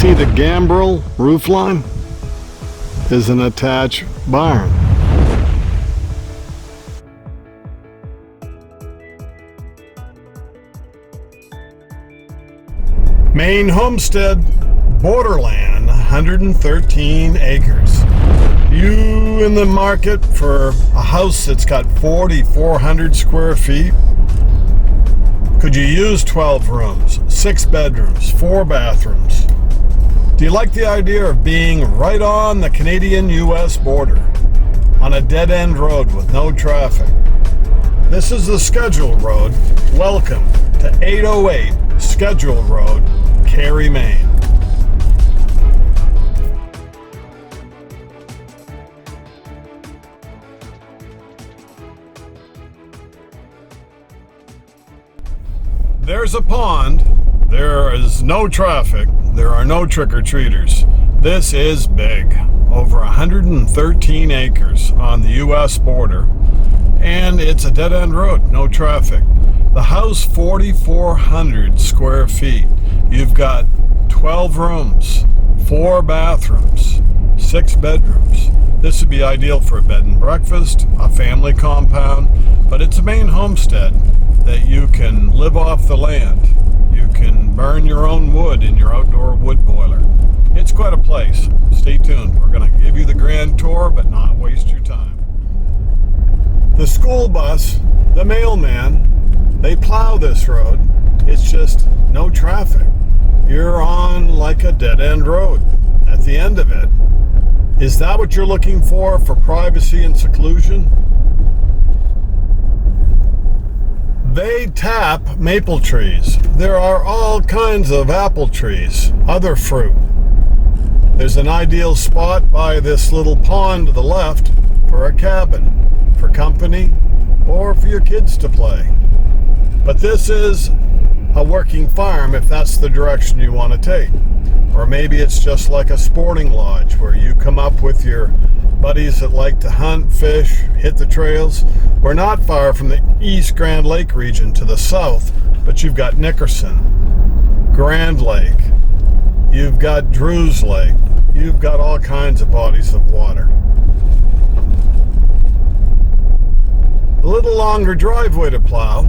See the gambrel roofline is an attached barn. Maine Homestead, borderland, 113 acres. You in the market for a house that's got 4,400 square feet? Could you use 12 rooms, 6 bedrooms, 4 bathrooms? Do you like the idea of being right on the Canadian-US border, on a dead-end road with no traffic? This is the Skedgell Road. Welcome to 808 Skedgell Road, Cary, Maine. There's a pond. There is no traffic. There are no trick-or-treaters. This is big. Over 113 acres on the U.S. border. And it's a dead-end road, no traffic. The house, 4,400 square feet. You've got 12 rooms, 4 bathrooms, 6 bedrooms. This would be ideal for a bed and breakfast, a family compound, but it's a Maine homestead that you can live off the land. You can burn your own wood in your outdoor wood boiler. It's quite a place. Stay tuned. We're going to give you the grand tour, but not waste your time. The school bus, the mailman, they plow this road. It's just no traffic. You're on like a dead-end road at the end of it. Is that what you're looking for privacy and seclusion? They tap maple trees. There are all kinds of apple trees, other fruit. There's an ideal spot by this little pond to the left for a cabin, for company, or for your kids to play. But this is a working farm if that's the direction you want to take. Or maybe it's just like a sporting lodge where you come up with your buddies that like to hunt, fish, hit the trails. We're not far from the East Grand Lake region to the south, but you've got Nickerson, Grand Lake, you've got Drews Lake, you've got all kinds of bodies of water. A little longer driveway to plow.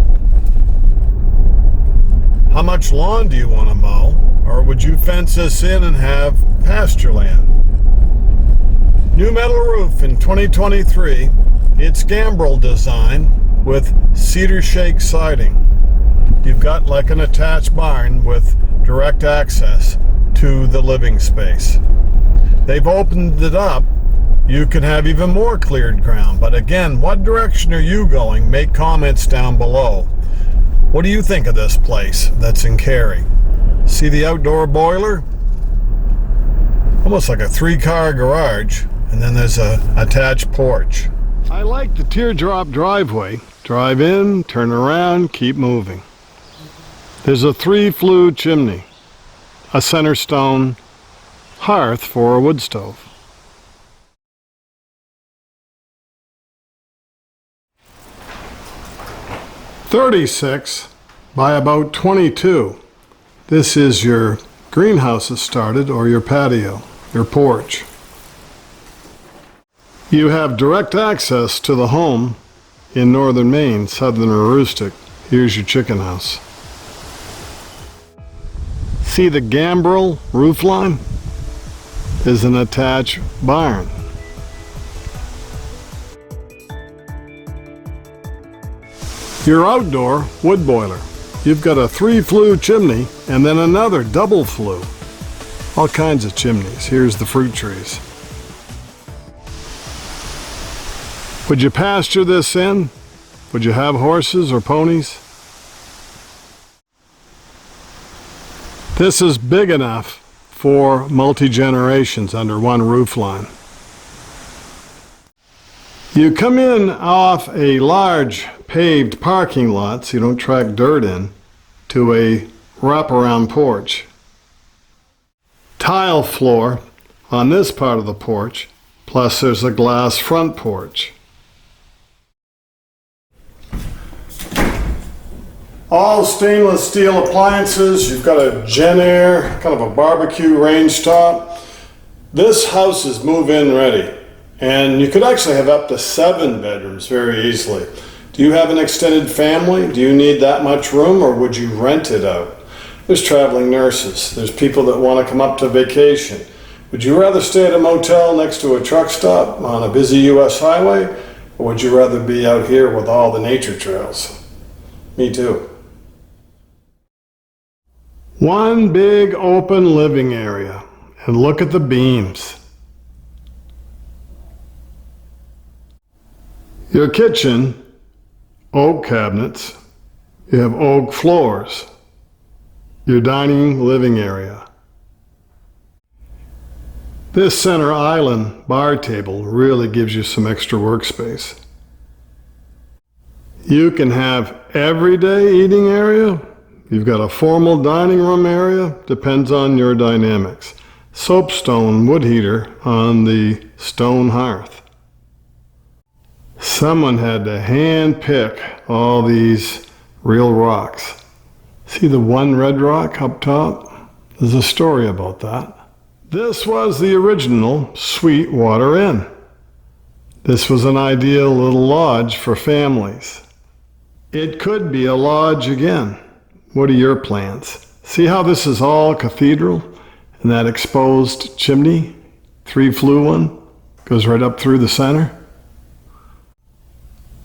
How much lawn do you want to mow? Or would you fence this in and have pasture land? New metal roof in 2023. It's gambrel design with cedar shake siding. You've got like an attached barn with direct access to the living space. They've opened it up. You can have even more cleared ground. But again, what direction are you going? Make comments down below. What do you think of this place that's in Cary? See the outdoor boiler? Almost like a 3-car garage. And then there's a attached porch. I like the teardrop driveway. Drive in, turn around, keep moving. There's a 3-flue chimney, a center stone hearth for a wood stove. "36 by about 22. This is your greenhouse has started, or your patio, your porch. You have direct access to the home in northern Maine, southern Aroostook. Here's your chicken house. See the gambrel roofline is an attached barn. Your outdoor wood boiler. You've got a 3-flue chimney and then another double flue. All kinds of chimneys. Here's the fruit trees. Would you pasture this in? Would you have horses or ponies? This is big enough for multi-generations under one roof line. You come in off a large paved parking lot, so you don't track dirt in, to a wraparound porch. Tile floor on this part of the porch, plus there's a glass front porch. All stainless steel appliances. You've got a Genair, kind of a barbecue range top. This house is move-in ready, and you could actually have up to 7 bedrooms very easily. Do you have an extended family? Do you need that much room, or would you rent it out? There's traveling nurses. There's people that want to come up to vacation. Would you rather stay at a motel next to a truck stop on a busy U.S. highway, or would you rather be out here with all the nature trails? Me too. One big open living area, and look at the beams. Your kitchen, oak cabinets. You have oak floors. Your dining living area. This center island bar table really gives you some extra workspace. You can have everyday eating area. You've got a formal dining room area, depends on your dynamics. Soapstone wood heater on the stone hearth. Someone had to hand pick all these real rocks. See the one red rock up top? There's a story about that. This was the original Sweetwater Inn. This was an ideal little lodge for families. It could be a lodge again. What are your plans? See how this is all cathedral? And that exposed chimney, 3-flue one, goes right up through the center?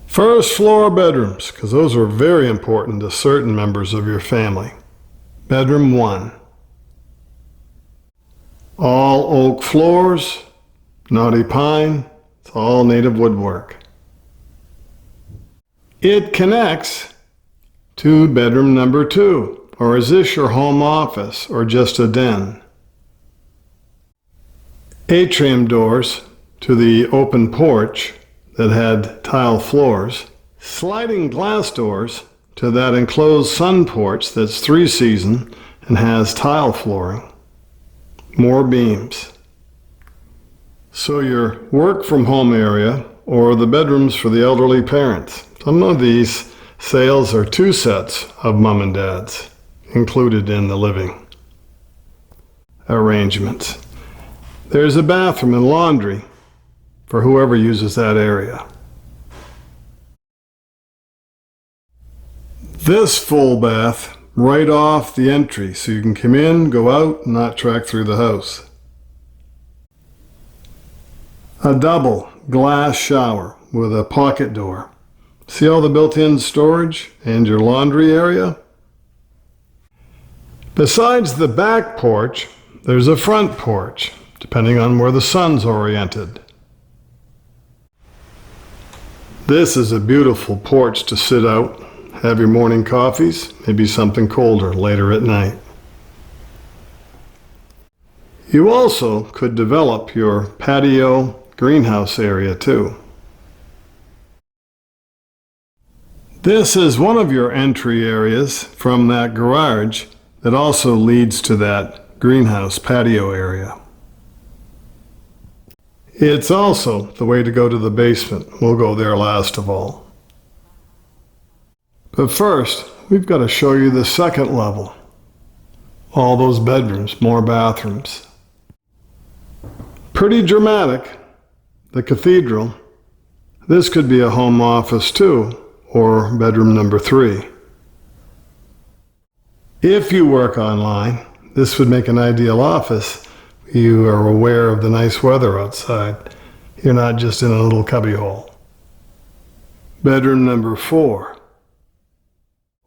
First floor bedrooms, because those are very important to certain members of your family. Bedroom 1. All oak floors, knotty pine, it's all native woodwork. It connects to bedroom number 2, or is this your home office or just a den? Atrium doors to the open porch that had tile floors, sliding glass doors to that enclosed sun porch that's 3-season and has tile flooring. More beams. So your work from home area or the bedrooms for the elderly parents. Some of these sales are 2 sets of mom and dads included in the living arrangements. There's a bathroom and laundry for whoever uses that area. This full bath right off the entry, so you can come in, go out, and not track through the house. A double glass shower with a pocket door. See all the built-in storage and your laundry area? Besides the back porch, there's a front porch, depending on where the sun's oriented. This is a beautiful porch to sit out, have your morning coffees, maybe something colder later at night. You also could develop your patio greenhouse area too. This is one of your entry areas from that garage that also leads to that greenhouse patio area. It's also the way to go to the basement. We'll go there last of all. But first, we've got to show you the second level. All those bedrooms, more bathrooms. Pretty dramatic, the cathedral. This could be a home office too, or bedroom number 3. If you work online, this would make an ideal office. You are aware of the nice weather outside. You're not just in a little cubbyhole. Bedroom number 4.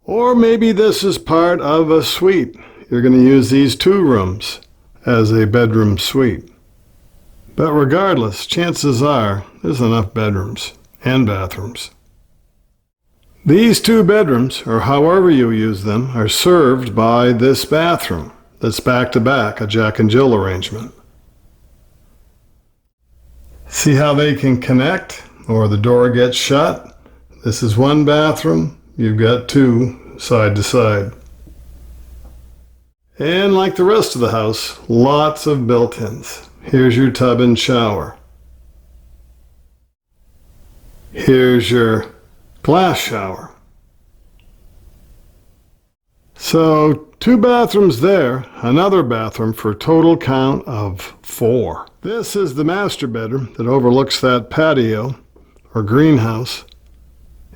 Or maybe this is part of a suite. You're going to use these 2 rooms as a bedroom suite. But regardless, chances are there's enough bedrooms and bathrooms. These 2 bedrooms, or however you use them, are served by this bathroom that's back-to-back, a Jack and Jill arrangement. See how they can connect, or the door gets shut? This is one bathroom, you've got 2 side to side. And like the rest of the house, lots of built-ins. Here's your tub and shower. Here's your glass shower. So 2 bathrooms there, another bathroom for a total count of 4. This is the master bedroom that overlooks that patio or greenhouse.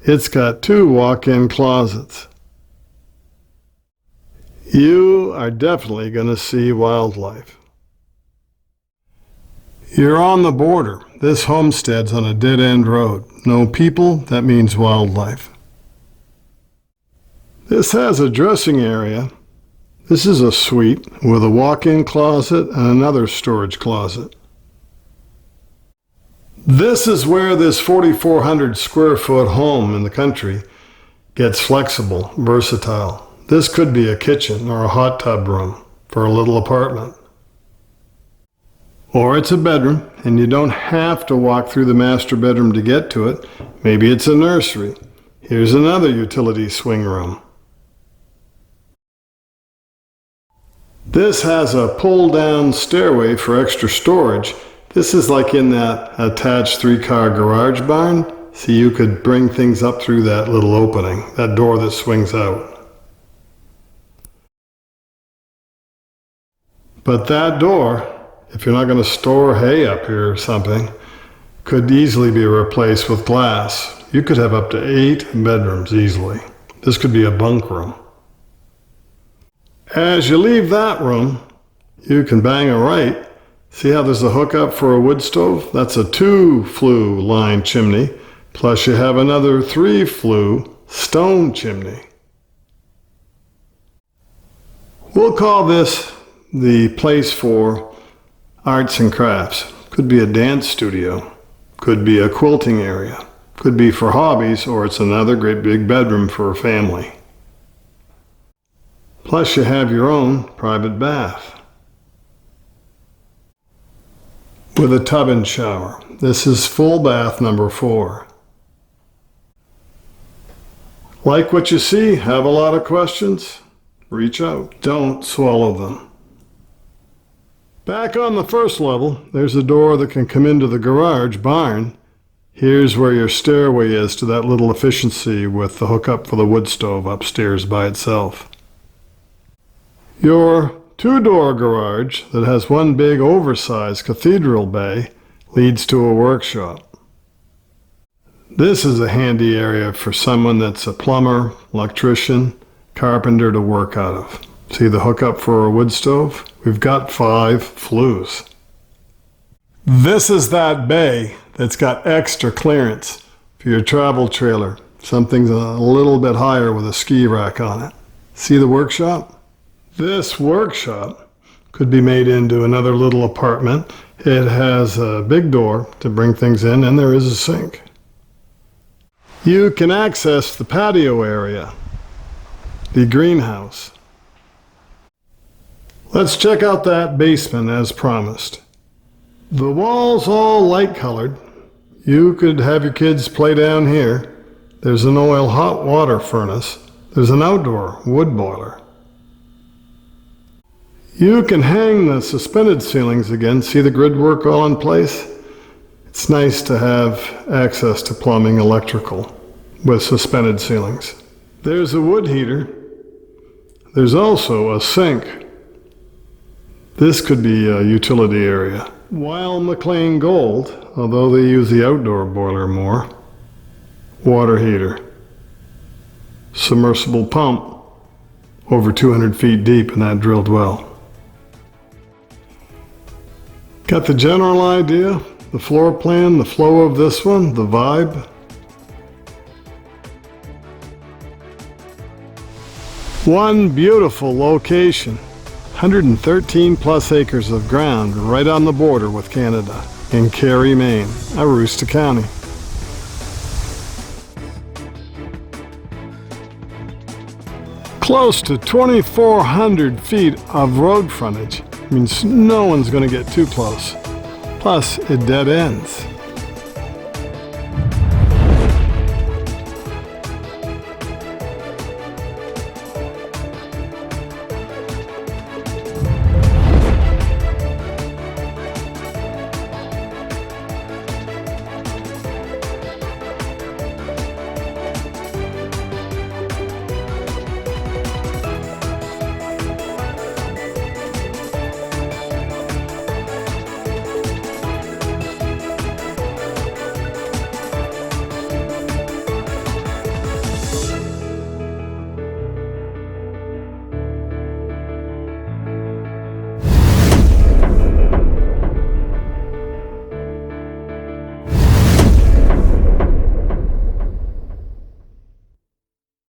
It's got 2 walk-in closets. You are definitely going to see wildlife. You're on the border. This homestead's on a dead-end road. No people, that means wildlife. This has a dressing area. This is a suite with a walk-in closet and another storage closet. This is where this 4,400 square foot home in the country gets flexible, versatile. This could be a kitchen or a hot tub room for a little apartment. Or it's a bedroom, and you don't have to walk through the master bedroom to get to it. Maybe it's a nursery. Here's another utility swing room. This has a pull-down stairway for extra storage. This is like in that attached 3-car garage barn. So you could bring things up through that little opening, that door that swings out. But that door, if you're not going to store hay up here or something, could easily be replaced with glass. You could have up to 8 bedrooms easily. This could be a bunk room. As you leave that room, you can bang a right. See how there's a hookup for a wood stove? That's a 2-flue line chimney, plus you have another 3-flue stone chimney. We'll call this the place for arts and crafts. Could be a dance studio, could be a quilting area, could be for hobbies, or it's another great big bedroom for a family. Plus you have your own private bath with a tub and shower. This is full bath number 4. Like what you see? Have a lot of questions? Reach out. Don't swallow them. Back on the first level, there's a door that can come into the garage barn. Here's where your stairway is to that little efficiency with the hookup for the wood stove upstairs by itself. Your 2-door garage that has one big oversized cathedral bay leads to a workshop. This is a handy area for someone that's a plumber, electrician, carpenter to work out of. See the hookup for a wood stove? We've got 5 flues. This is that bay that's got extra clearance for your travel trailer. Something's a little bit higher with a ski rack on it. See the workshop? This workshop could be made into another little apartment. It has a big door to bring things in, and there is a sink. You can access the patio area, the greenhouse. Let's check out that basement as promised. The walls all light colored. You could have your kids play down here. There's an oil hot water furnace. There's an outdoor wood boiler. You can hang the suspended ceilings again. See the grid work all in place? It's nice to have access to plumbing, electrical with suspended ceilings. There's a wood heater. There's also a sink. This could be a utility area. While McLean Gold, although they use the outdoor boiler more, water heater, submersible pump, over 200 feet deep in that drilled well. Got the general idea, the floor plan, the flow of this one, the vibe? One beautiful location. 113 plus acres of ground right on the border with Canada in Cary, Maine, Aroostook County. Close to 2,400 feet of road frontage means no one's going to get too close. Plus, it dead ends.